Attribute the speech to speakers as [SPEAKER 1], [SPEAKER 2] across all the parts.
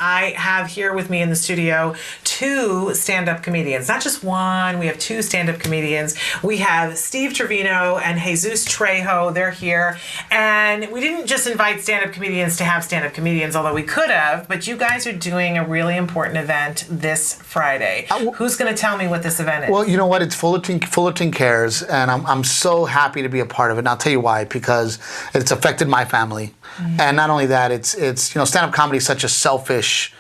[SPEAKER 1] I have here with me in the studio 2 stand-up comedians. Not just one, we have 2 stand-up comedians. We have Steve Trevino and Jesus Trejo. They're here. And we didn't just invite stand-up comedians to have stand-up comedians, although we could have, but you guys are doing a really important event this Friday. Who's going to tell me what this event is?
[SPEAKER 2] Well, you know what? It's Fullerton Cares, and I'm so happy to be a part of it. And I'll tell you why, because it's affected my family. And not only that, it's stand-up comedy is such a selfish,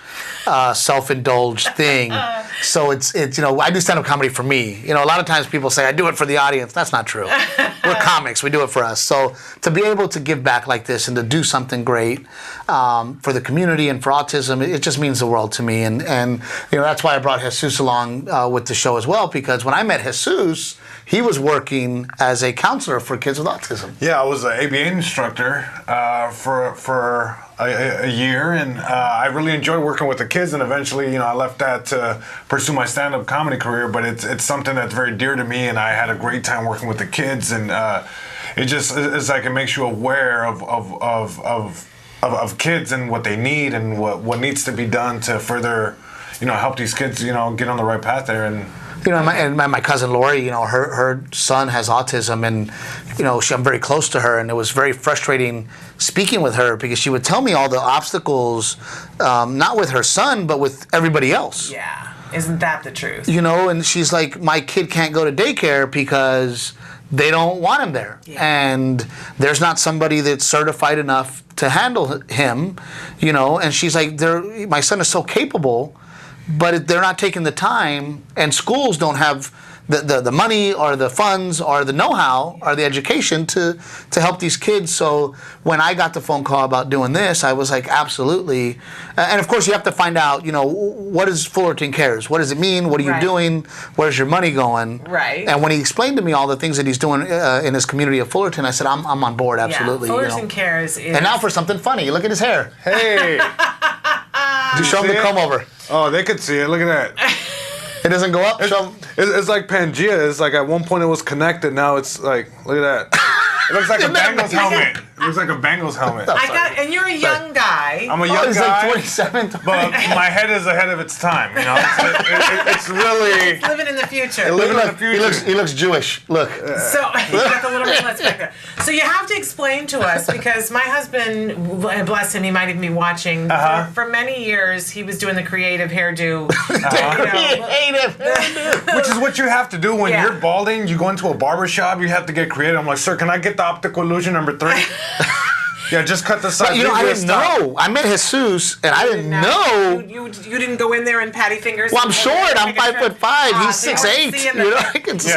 [SPEAKER 2] self-indulged thing. So it's I do stand-up comedy for me. A lot of times people say I do it for the audience. That's not true. We're comics. We do it for us. So to be able to give back like this and to do something great for the community and for autism, it just means the world to me. And that's why I brought Jesus along with the show as well, because when I met Jesus, he was working as a counselor for kids with autism.
[SPEAKER 3] Yeah, I was an ABA instructor for a year, and I really enjoyed working with the kids. And eventually, I left that to pursue my stand-up comedy career. But it's something that's very dear to me, and I had a great time working with the kids. And it's like it makes you aware of kids and what they need and what needs to be done to further, help these kids, get on the right path there. And
[SPEAKER 2] my cousin Lori, her son has autism, and I'm very close to her, and it was very frustrating speaking with her because she would tell me all the obstacles, not with her son, but with everybody else.
[SPEAKER 1] Yeah, isn't that the truth?
[SPEAKER 2] And she's like, my kid can't go to daycare because they don't want him there, and there's not somebody that's certified enough to handle him, and she's like, my son is so capable, but they're not taking the time, and schools don't have the money or the funds or the know-how or the education to help these kids. So when I got the phone call about doing this, I was like, absolutely. And of course, you have to find out, what is Fullerton Cares? What does it mean? What are you doing? Where's your money going?
[SPEAKER 1] Right.
[SPEAKER 2] And when he explained to me all the things that he's doing in his community of Fullerton, I said, I'm on board, absolutely.
[SPEAKER 1] Yeah, Fullerton Cares is...
[SPEAKER 2] And now for something funny. Look at his hair.
[SPEAKER 3] Hey.
[SPEAKER 2] Do show him the comb over.
[SPEAKER 3] Oh, they could see it. Look at that.
[SPEAKER 2] It doesn't go up?
[SPEAKER 3] It's like Pangea. It's like at one point it was connected. Now it's like, look at that. It looks like a Bengals helmet. It looks like a Bengals helmet.
[SPEAKER 1] And you're a young guy.
[SPEAKER 3] I'm a young
[SPEAKER 2] he's
[SPEAKER 3] guy.
[SPEAKER 2] Like 27.
[SPEAKER 3] But my head is ahead of its time. It's really...
[SPEAKER 1] It's living in the future.
[SPEAKER 2] He looks Jewish. Look.
[SPEAKER 1] So he's got the little ringlets back there. So you have to explain to us, because my husband, bless him, he might even be watching. For many years, he was doing the creative hairdo.
[SPEAKER 2] Creative hairdo.
[SPEAKER 3] Which is what you have to do when you're balding. You go into a barber shop, you have to get creative. I'm like, sir, can I get the optical illusion number 3? Yeah, just cut the side.
[SPEAKER 2] I didn't know. I met Jesus, and I didn't know.
[SPEAKER 1] You didn't go in there and patty fingers.
[SPEAKER 2] Well, I'm short. I'm 5'5". He's 6'8". I can see.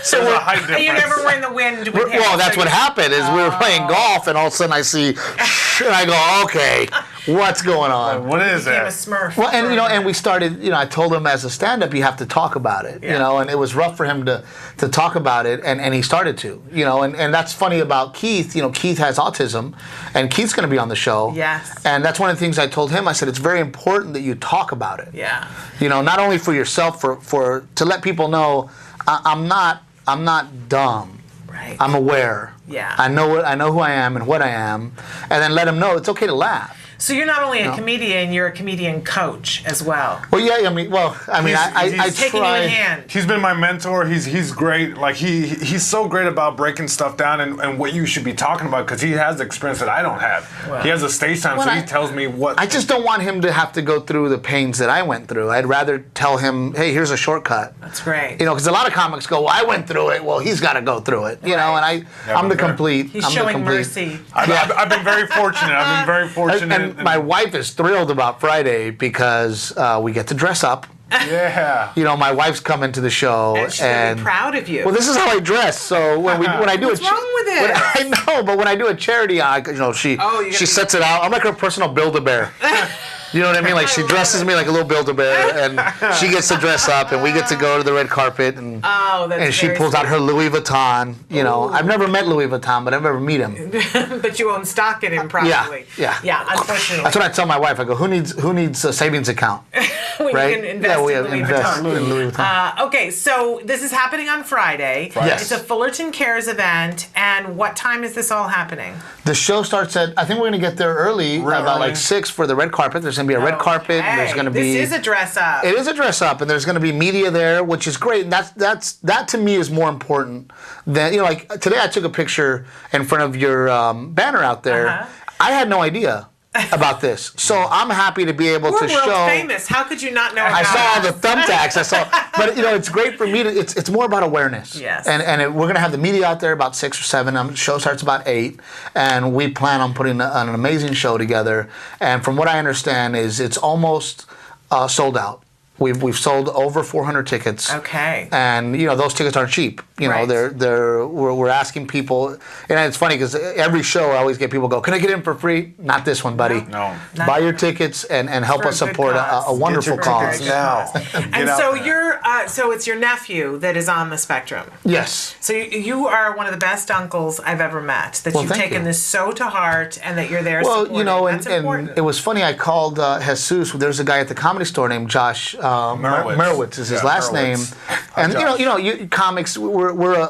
[SPEAKER 3] So there's a height difference.
[SPEAKER 1] You never were in the wind with him.
[SPEAKER 2] Well, that's what happened. Is we were playing golf, and all of a sudden I see, and I go, okay, what's going on?
[SPEAKER 3] What is
[SPEAKER 1] that?
[SPEAKER 3] A
[SPEAKER 1] Smurf.
[SPEAKER 2] Well, and and we started. I told him as a stand-up, you have to talk about it. And it was rough for him to talk about it, and he started to. And that's funny about Keith. Keith has autism. And Keith's going to be on the show.
[SPEAKER 1] Yes.
[SPEAKER 2] And that's one of the things I told him. I said, it's very important that you talk about it.
[SPEAKER 1] Yeah.
[SPEAKER 2] Not only for yourself, for to let people know, I'm not dumb.
[SPEAKER 1] Right.
[SPEAKER 2] I'm aware.
[SPEAKER 1] Yeah.
[SPEAKER 2] I know who I am and what I am, and then let them know it's okay to laugh.
[SPEAKER 1] So you're not only a comedian, you're a comedian coach as well.
[SPEAKER 2] Well, yeah, I
[SPEAKER 1] taking
[SPEAKER 2] try.
[SPEAKER 1] you in hand.
[SPEAKER 3] He's been my mentor. He's great. Like he's so great about breaking stuff down and what you should be talking about, because he has the experience that I don't have. Wow. He has a stage time, so he tells me what.
[SPEAKER 2] I just don't want him to have to go through the pains that I went through. I'd rather tell him, hey, here's a shortcut.
[SPEAKER 1] That's great.
[SPEAKER 2] Because a lot of comics go, well, I went through it. Well, he's got to go through it. And I'm the complete.
[SPEAKER 1] He's showing mercy.
[SPEAKER 3] I've been very fortunate.
[SPEAKER 2] And my wife is thrilled about Friday because we get to dress up.
[SPEAKER 3] Yeah.
[SPEAKER 2] My wife's coming to the show,
[SPEAKER 1] and she's gonna be proud of you.
[SPEAKER 2] Well, this is how I dress. So when I do
[SPEAKER 1] what's wrong with it?
[SPEAKER 2] I know, but when I do a charity, she sets it out. I'm like her personal Build-A-Bear. You know what I mean? Like she dresses me like a little Build-A-Bear, and she gets to dress up, and we get to go to the red carpet, and she pulls out her Louis Vuitton. I've never met Louis Vuitton, but I've never met him.
[SPEAKER 1] But you own stock in him, probably.
[SPEAKER 2] Yeah.
[SPEAKER 1] Unfortunately.
[SPEAKER 2] That's what I tell my wife. I go, who needs a savings account?
[SPEAKER 1] Right? You can invest in Louis Vuitton.
[SPEAKER 2] Vuitton.
[SPEAKER 1] Okay, so this is happening on Friday.
[SPEAKER 2] Yes.
[SPEAKER 1] It's a Fullerton Cares event, and what time is this all happening?
[SPEAKER 2] The show starts at, I think we're going to get there early, about like 6 for the red carpet. There's going to be a red carpet. And there's going to be.
[SPEAKER 1] This is a dress up.
[SPEAKER 2] It is a dress up, and there's going to be media there, which is great. And that to me is more important than, like today I took a picture in front of your banner out there. I had no idea about this, so I'm happy to be able to show.
[SPEAKER 1] We're world famous. How could you not know?
[SPEAKER 2] I saw all the thumbtacks. But it's great for me to. It's more about awareness.
[SPEAKER 1] Yes.
[SPEAKER 2] And we're gonna have the media out there about 6 or 7. The show starts about 8, and we plan on putting an amazing show together. And from what I understand, is it's almost sold out. We've sold over 400 tickets.
[SPEAKER 1] Okay.
[SPEAKER 2] And those tickets aren't cheap.
[SPEAKER 1] Right.
[SPEAKER 2] We're asking people, and it's funny because every show I always get people go, "Can I get in for free?" Not this one, buddy.
[SPEAKER 3] No.
[SPEAKER 2] Buy your tickets and help us support a wonderful cause.
[SPEAKER 3] Now.
[SPEAKER 1] And so so it's your nephew that is on the spectrum.
[SPEAKER 2] Yes.
[SPEAKER 1] So you are one of the best uncles I've ever met. That you've taken this so to heart, and that you're there.
[SPEAKER 2] Well,
[SPEAKER 1] supporting. That's
[SPEAKER 2] and
[SPEAKER 1] important.
[SPEAKER 2] it was funny. I called Jesus. There's a guy at the Comedy Store named Josh Merowitz is his last name, and comics. We're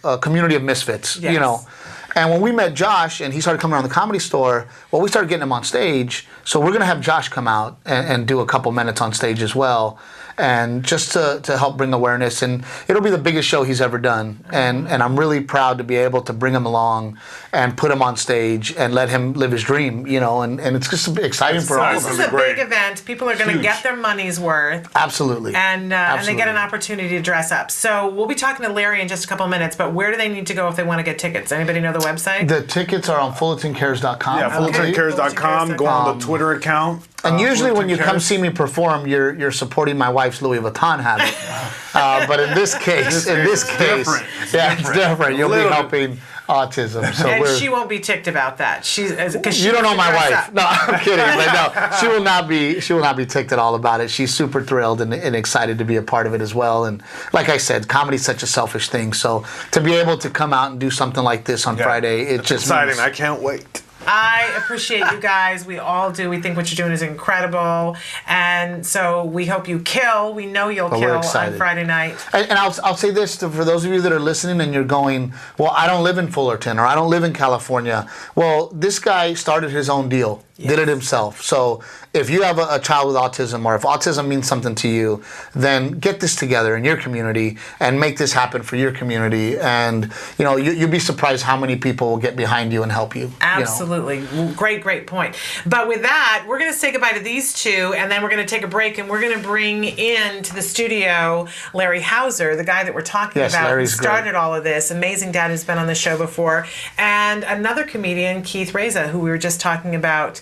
[SPEAKER 2] a community of misfits.
[SPEAKER 1] Yes.
[SPEAKER 2] And when we met Josh and he started coming around the Comedy Store, we started getting him on stage. So we're going to have Josh come out and do a couple minutes on stage as well. And just to help bring awareness. And it'll be the biggest show he's ever done. And I'm really proud to be able to bring him along and put him on stage and let him live his dream, and it's just exciting for all of us.
[SPEAKER 1] This is a big event. People are going to get their money's worth.
[SPEAKER 2] Absolutely.
[SPEAKER 1] And they get an opportunity to dress up. So we'll be talking to Larry in just a couple of minutes, but where do they need to go if they want to get tickets? Anybody know the website?
[SPEAKER 2] The tickets are on fullertoncares.com.
[SPEAKER 3] Yeah, fullertoncares.com. Go on the Twitter account.
[SPEAKER 2] And usually when you come see me perform, you're supporting my wife's Louis Vuitton habit. But in this case, it's different. You'll be helping autism. So
[SPEAKER 1] and she won't be ticked about that.
[SPEAKER 2] You don't know my wife. No, I'm kidding. But no, she will not be. She will not be ticked at all about it. She's super thrilled and excited to be a part of it as well. And like I said, comedy's such a selfish thing. So to be able to come out and do something like this on Friday, it's just
[SPEAKER 3] exciting. I can't wait.
[SPEAKER 1] I appreciate you guys. We all do. We think what you're doing is incredible. And so we hope you kill. We know you'll kill on Friday night.
[SPEAKER 2] And I'll say this for those of you that are listening and you're going, well, I don't live in Fullerton or I don't live in California. Well, this guy started his own deal. Yes. Did it himself. So if you have a child with autism or if autism means something to you, then get this together in your community and make this happen for your community. And, you'll be surprised how many people will get behind you and help you.
[SPEAKER 1] Absolutely. Great point. But with that, we're going to say goodbye to these two, and then we're going to take a break, and we're going to bring into the studio Larry Hauser, the guy that we're talking about, who started all of this. Amazing dad who's been on the show before. And another comedian, Keith Reza, who we were just talking about,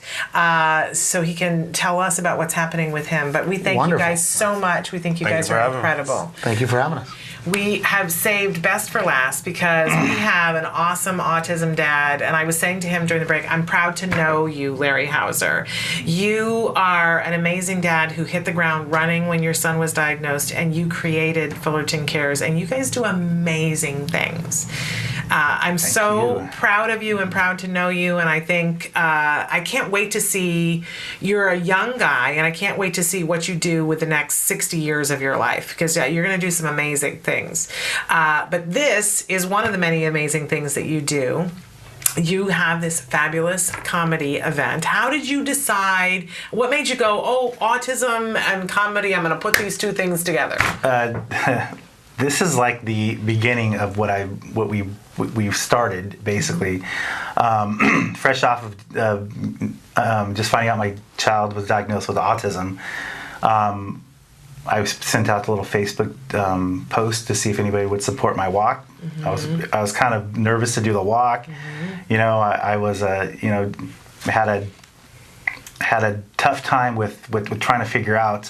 [SPEAKER 1] so he can tell us about what's happening with him. But we thank you guys so much. We think you guys are incredible.
[SPEAKER 2] Thank you for having us.
[SPEAKER 1] We have saved best for last because we have an awesome autism dad. And I was saying to him during the break, I'm proud to know you, Larry Hauser. You are an amazing dad who hit the ground running when your son was diagnosed, and you created Fullerton Cares, and you guys do amazing things. I'm so proud of you and proud to know you, and I think I can't wait to see, you're a young guy, and I can't wait to see what you do with the next 60 years of your life, because you're going to do some amazing things. But this is one of the many amazing things that you do. You have this fabulous comedy event. How did you decide, what made you go, autism and comedy, I'm going to put these two things together?
[SPEAKER 4] This is like the beginning of what we've started, basically. Fresh off of just finding out my child was diagnosed with autism, I sent out the little Facebook post to see if anybody would support my walk. Mm-hmm. I was kind of nervous to do the walk. Mm-hmm. I was had a tough time with trying to figure out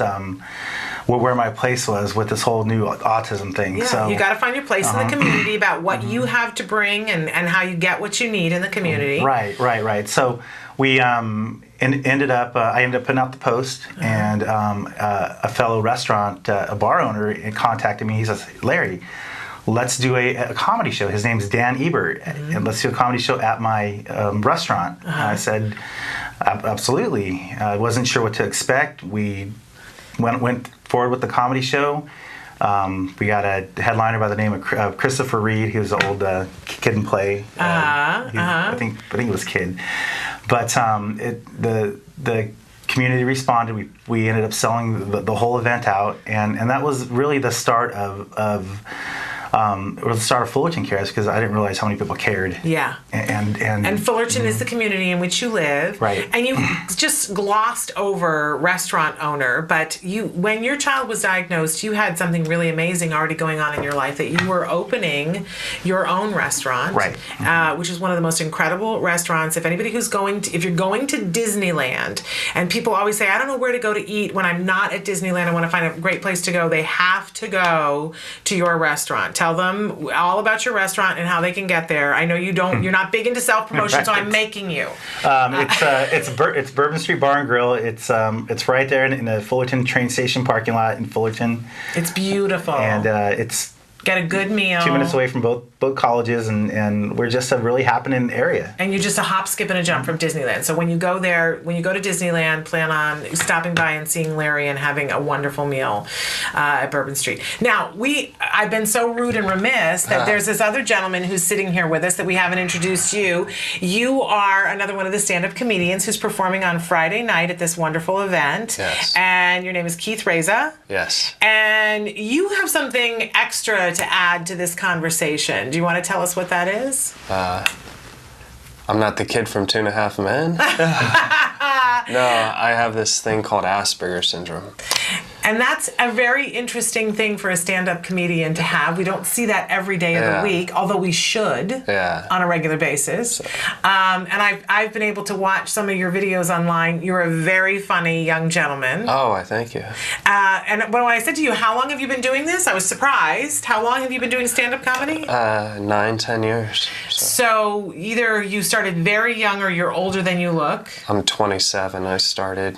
[SPEAKER 4] where my place was with this whole new autism thing.
[SPEAKER 1] Yeah, so you got to find your place in the community about what you have to bring and how you get what you need in the community.
[SPEAKER 4] Right. So we ended up putting out the post, and a fellow restaurant, a bar owner, contacted me. He says, Larry, let's do a comedy show. His name's Dan Ebert, and let's do a comedy show at my restaurant. And I said, absolutely. I wasn't sure what to expect. We went forward with the comedy show. We got a headliner by the name of Christopher Reed. He was an old Kid and Play. I think it was Kid. But the community responded. We ended up selling the whole event out, and that was really the start or the start of Fullerton Cares, because I didn't realize how many people cared.
[SPEAKER 1] Yeah.
[SPEAKER 4] And
[SPEAKER 1] Fullerton is the community in which you live.
[SPEAKER 4] Right.
[SPEAKER 1] And you just glossed over restaurant owner, but when your child was diagnosed, you had something really amazing already going on in your life, that you were opening your own restaurant.
[SPEAKER 4] Right.
[SPEAKER 1] Which is one of the most incredible restaurants. If anybody if you're going to Disneyland, and people always say, I don't know where to go to eat when I'm not at Disneyland, I want to find a great place to go, they have to go to your restaurant. Tell them all about your restaurant and how they can get there. I know you're not big into self-promotion,
[SPEAKER 4] right.
[SPEAKER 1] so I'm making you.
[SPEAKER 4] It's Bourbon Street Bar and Grill. It's right there in the Fullerton train station parking lot in Fullerton.
[SPEAKER 1] It's beautiful.
[SPEAKER 4] And it's
[SPEAKER 1] get a good meal.
[SPEAKER 4] 2 minutes away from both colleges, and we're just a really happening area.
[SPEAKER 1] And you're just a hop, skip, and a jump from Disneyland. So when you go to Disneyland, plan on stopping by and seeing Larry and having a wonderful meal at Bourbon Street. Now, I've been so rude and remiss that there's this other gentleman who's sitting here with us that we haven't introduced you. You are another one of the stand-up comedians who's performing on Friday night at this wonderful event.
[SPEAKER 5] Yes.
[SPEAKER 1] And your name is Keith Reza.
[SPEAKER 5] Yes.
[SPEAKER 1] And you have something extra to add to this conversation. Do you want to tell us what that is?
[SPEAKER 5] I'm not the kid from 2.5 Men. No, I have this thing called Asperger's syndrome.
[SPEAKER 1] And that's a very interesting thing for a stand-up comedian to have. We don't see that every day of the week, although we should on a regular basis. And I've been able to watch some of your videos online. You're a very funny young gentleman.
[SPEAKER 5] Oh, I thank you.
[SPEAKER 1] And when I said to you, how long have you been doing this? I was surprised. How long have you been doing stand-up comedy?
[SPEAKER 5] 9-10 years.
[SPEAKER 1] So either you started very young or you're older than you look.
[SPEAKER 5] I'm 27. I started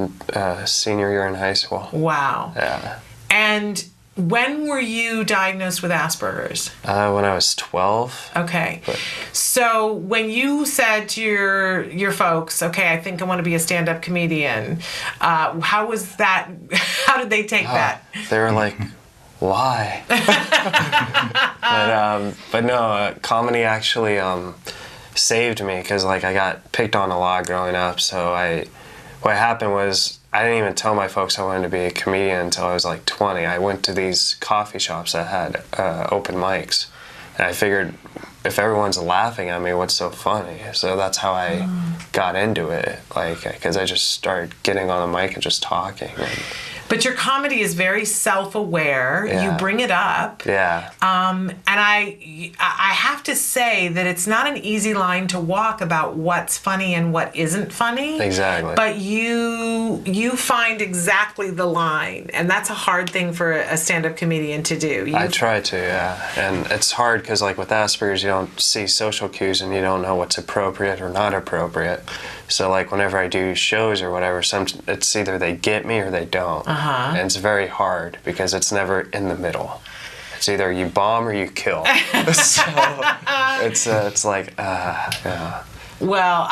[SPEAKER 5] senior year in high school.
[SPEAKER 1] Wow.
[SPEAKER 5] Yeah.
[SPEAKER 1] And when were you diagnosed with Asperger's?
[SPEAKER 5] When I was 12.
[SPEAKER 1] Okay. So when you said to your folks, okay, I think I want to be a stand-up comedian, how was that? How did they take that?
[SPEAKER 5] They were like, why? But no, comedy actually saved me, because I got picked on a lot growing up. So what happened was, I didn't even tell my folks I wanted to be a comedian until I was 20. I went to these coffee shops that had open mics, and I figured, if everyone's laughing at me, what's so funny? So that's how I got into it, because I just started getting on the mic and just talking.
[SPEAKER 1] But your comedy is very self-aware.
[SPEAKER 5] Yeah.
[SPEAKER 1] You bring it up.
[SPEAKER 5] Yeah.
[SPEAKER 1] And I have to say that it's not an easy line to walk about what's funny and what isn't funny.
[SPEAKER 5] Exactly.
[SPEAKER 1] But you find exactly the line, and that's a hard thing for a stand-up comedian to do.
[SPEAKER 5] I try to, yeah. And it's hard because, with Asperger's, you don't see social cues and you don't know what's appropriate or not appropriate. So, whenever I do shows or whatever, it's either they get me or they don't. And it's very hard because it's never in the middle. It's either you bomb or you kill. So it's yeah.
[SPEAKER 1] Well,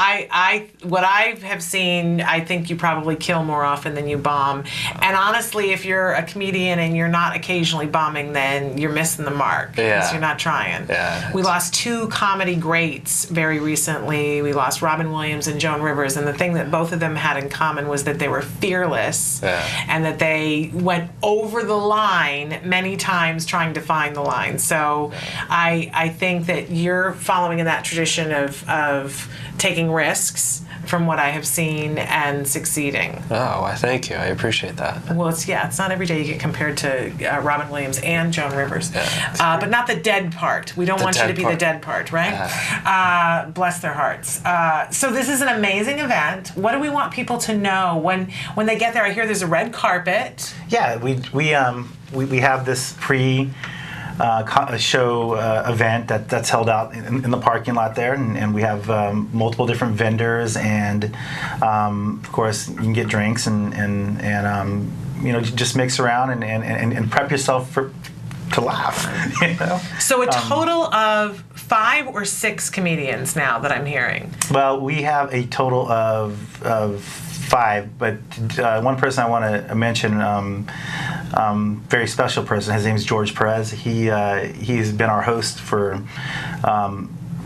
[SPEAKER 1] what I have seen, I think you probably kill more often than you bomb. And honestly, if you're a comedian and you're not occasionally bombing, then you're missing the mark. Because you're not trying.
[SPEAKER 5] Yeah.
[SPEAKER 1] We lost 2 comedy greats very recently. We lost Robin Williams and Joan Rivers. And the thing that both of them had in common was that they were fearless. And that they went over the line many times trying to find the line. So I think that you're following in that tradition of taking risks, from what I have seen, and succeeding.
[SPEAKER 5] Oh, I thank you. I appreciate that.
[SPEAKER 1] Well, it's not every day you get compared to Robin Williams and Joan Rivers. But not the dead part. We don't want you to be the dead part, right? Bless their hearts. So this is an amazing event. What do we want people to know when they get there? I hear there's a red carpet.
[SPEAKER 4] Yeah, we have this show event that's held out in the parking lot there, and we have multiple different vendors, and of course you can get drinks and just mix around and prep yourself to laugh.
[SPEAKER 1] So a total of 5 or 6 comedians now that I'm hearing.
[SPEAKER 4] Well, we have a total of 5, but one person I want to mention, very special person. His name is George Perez. He's been our host for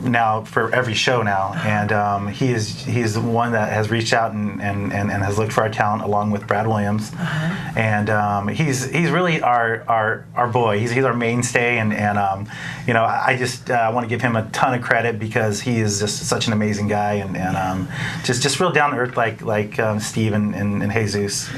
[SPEAKER 4] now for every show now, and he's the one that has reached out and has looked for our talent along with Brad Williams, and he's really our boy. He's our mainstay, and I just want to give him a ton of credit because he is just such an amazing guy, and just real down to earth like Steve and Jesus,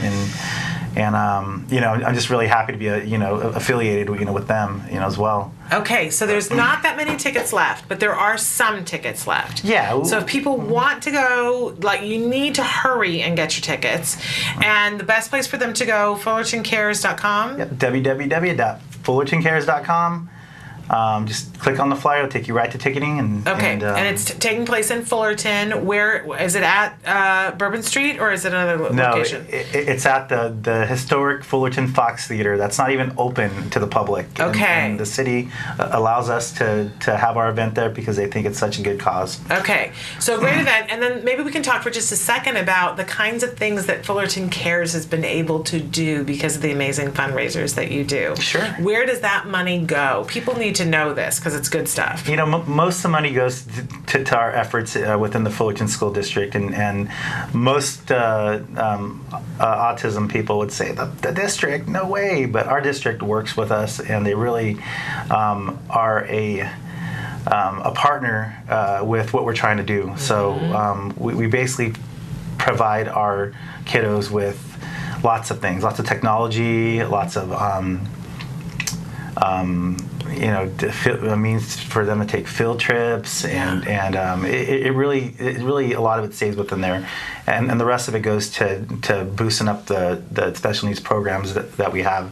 [SPEAKER 4] and I'm just really happy to be affiliated with them as well.
[SPEAKER 1] Okay, so there's not that many tickets left, but there are some tickets left.
[SPEAKER 4] Yeah.
[SPEAKER 1] So if people want to go, you need to hurry and get your tickets. And the best place for them to go, FullertonCares.com.
[SPEAKER 4] Yep, www.fullertoncares.com. Just click on the flyer; it'll take you right to ticketing. And
[SPEAKER 1] it's taking place in Fullerton. Where is it at? Bourbon Street, or is it another location?
[SPEAKER 4] No, it's at the historic Fullerton Fox Theater. That's not even open to the public.
[SPEAKER 1] Okay.
[SPEAKER 4] And the city allows us to have our event there because they think it's such a good cause.
[SPEAKER 1] Okay, so great event, and then maybe we can talk for just a second about the kinds of things that Fullerton Cares has been able to do because of the amazing fundraisers that you do.
[SPEAKER 4] Sure.
[SPEAKER 1] Where does that money go? People need to know this because it's good stuff.
[SPEAKER 4] Most of the money goes to our efforts within the Fullerton School District, and most autism people would say the district, no way, but our district works with us, and they really are a partner with what we're trying to do. So we basically provide our kiddos with lots of things, lots of technology, lots of means for them to take field trips, and it really a lot of it stays within there, and the rest of it goes to boosting up the special needs programs that we have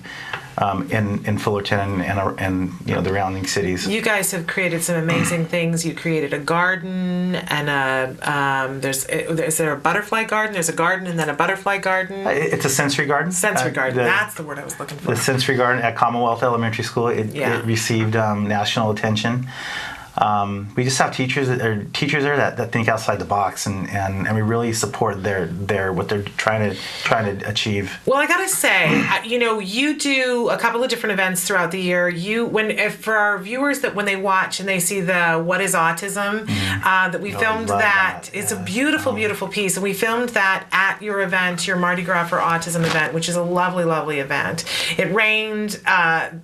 [SPEAKER 4] in Fullerton and the surrounding cities.
[SPEAKER 1] You guys have created some amazing things. You created a garden and is there a butterfly garden? There's a garden and then a butterfly garden.
[SPEAKER 4] It's a sensory garden.
[SPEAKER 1] Sensory garden. That's the word I was looking for.
[SPEAKER 4] The sensory garden at Commonwealth Elementary School. It received national attention. We just have teachers there that think outside the box, and we really support their what they're trying to achieve.
[SPEAKER 1] Well, I gotta say, you do a couple of different events throughout the year. For our viewers that when they watch and they see the What is Autism, that we filmed that. It's a beautiful, beautiful piece, and we filmed that at your event, your Mardi Gras for Autism event, which is a lovely, lovely event. It rained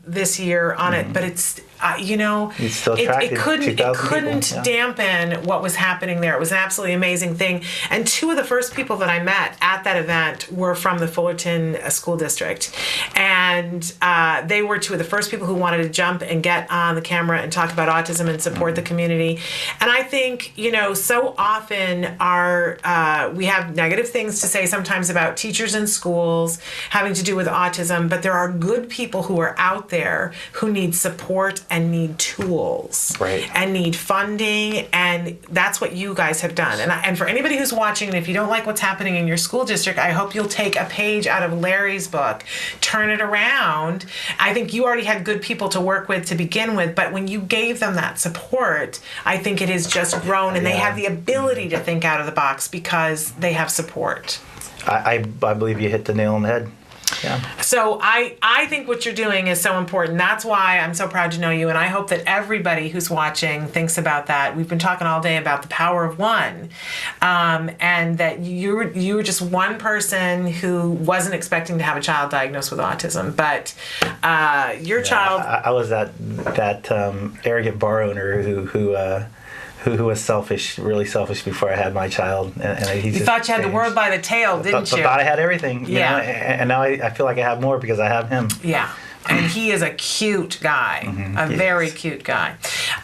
[SPEAKER 1] this year on it, but it's it couldn't dampen what was happening there. It was an absolutely amazing thing. And two of the first people that I met at that event were from the Fullerton School District. And they were two of the first people who wanted to jump and get on the camera and talk about autism and support the community. And I think, so often we have negative things to say sometimes about teachers in schools having to do with autism, but there are good people who are out there who need support and need tools,
[SPEAKER 4] right,
[SPEAKER 1] and need funding, and that's what you guys have done. And for anybody who's watching, and if you don't like what's happening in your school district, I hope you'll take a page out of Larry's book, turn it around. I think you already had good people to work with to begin with, but when you gave them that support, I think it has just grown, and they have the ability to think out of the box because they have support.
[SPEAKER 4] I believe you hit the nail on the head. Yeah.
[SPEAKER 1] So I think what you're doing is so important. That's why I'm so proud to know you, and I hope that everybody who's watching thinks about that. We've been talking all day about the power of one, and that you were just one person who wasn't expecting to have a child diagnosed with autism, but your child.
[SPEAKER 4] I was that arrogant bar owner who was selfish, really selfish before I had my child. And
[SPEAKER 1] you thought you had the world by the tail, didn't you?
[SPEAKER 4] I thought I had everything.
[SPEAKER 1] Yeah.
[SPEAKER 4] And now I feel like I have more because I have him.
[SPEAKER 1] Yeah. And he is a cute guy, very cute guy,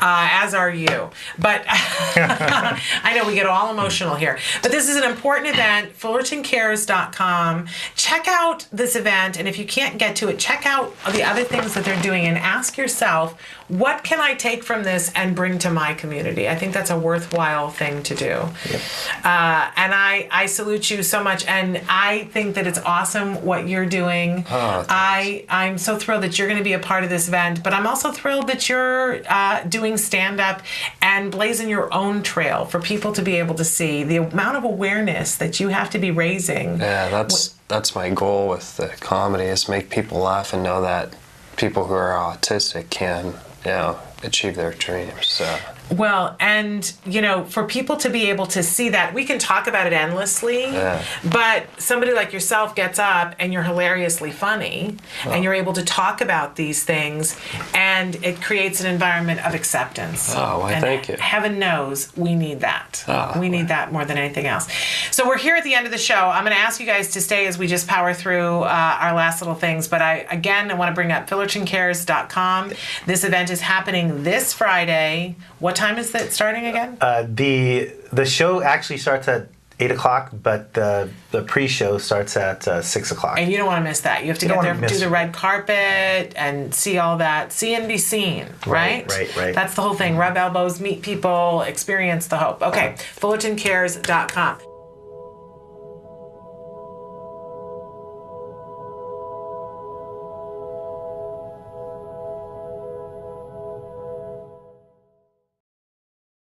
[SPEAKER 1] as are you. But I know we get all emotional here. But this is an important event, FullertonCares.com. Check out this event, and if you can't get to it, check out the other things that they're doing and ask yourself, what can I take from this and bring to my community? I think that's a worthwhile thing to do. Yep. And I salute you so much, and I think that it's awesome what you're doing.
[SPEAKER 5] Oh,
[SPEAKER 1] I'm so thrilled that you're going to be a part of this event, but I'm also thrilled that you're doing stand-up and blazing your own trail for people to be able to see the amount of awareness that you have to be raising.
[SPEAKER 5] Yeah, that's my goal with the comedy, is make people laugh and know that people who are autistic can, achieve their dreams. So.
[SPEAKER 1] Well, and for people to be able to see that, we can talk about it endlessly, but somebody like yourself gets up and you're hilariously funny, and you're able to talk about these things, and it creates an environment of acceptance.
[SPEAKER 5] Oh, well,
[SPEAKER 1] and
[SPEAKER 5] thank you.
[SPEAKER 1] Heaven knows we need that.
[SPEAKER 5] Oh,
[SPEAKER 1] we need that more than anything else. So we're here at the end of the show. I'm going to ask you guys to stay as we just power through our last little things, but I want to bring up FullertonCares.com. This event is happening this Friday. What time is it starting again?
[SPEAKER 4] The show actually starts at 8 o'clock, but the pre-show starts at 6 o'clock.
[SPEAKER 1] And you don't want to miss that. You have to get there, do the red carpet, and see all that. See and be seen, right?
[SPEAKER 4] Right.
[SPEAKER 1] That's the whole thing. Rub elbows, meet people, experience the hope. Okay, FullertonCares.com.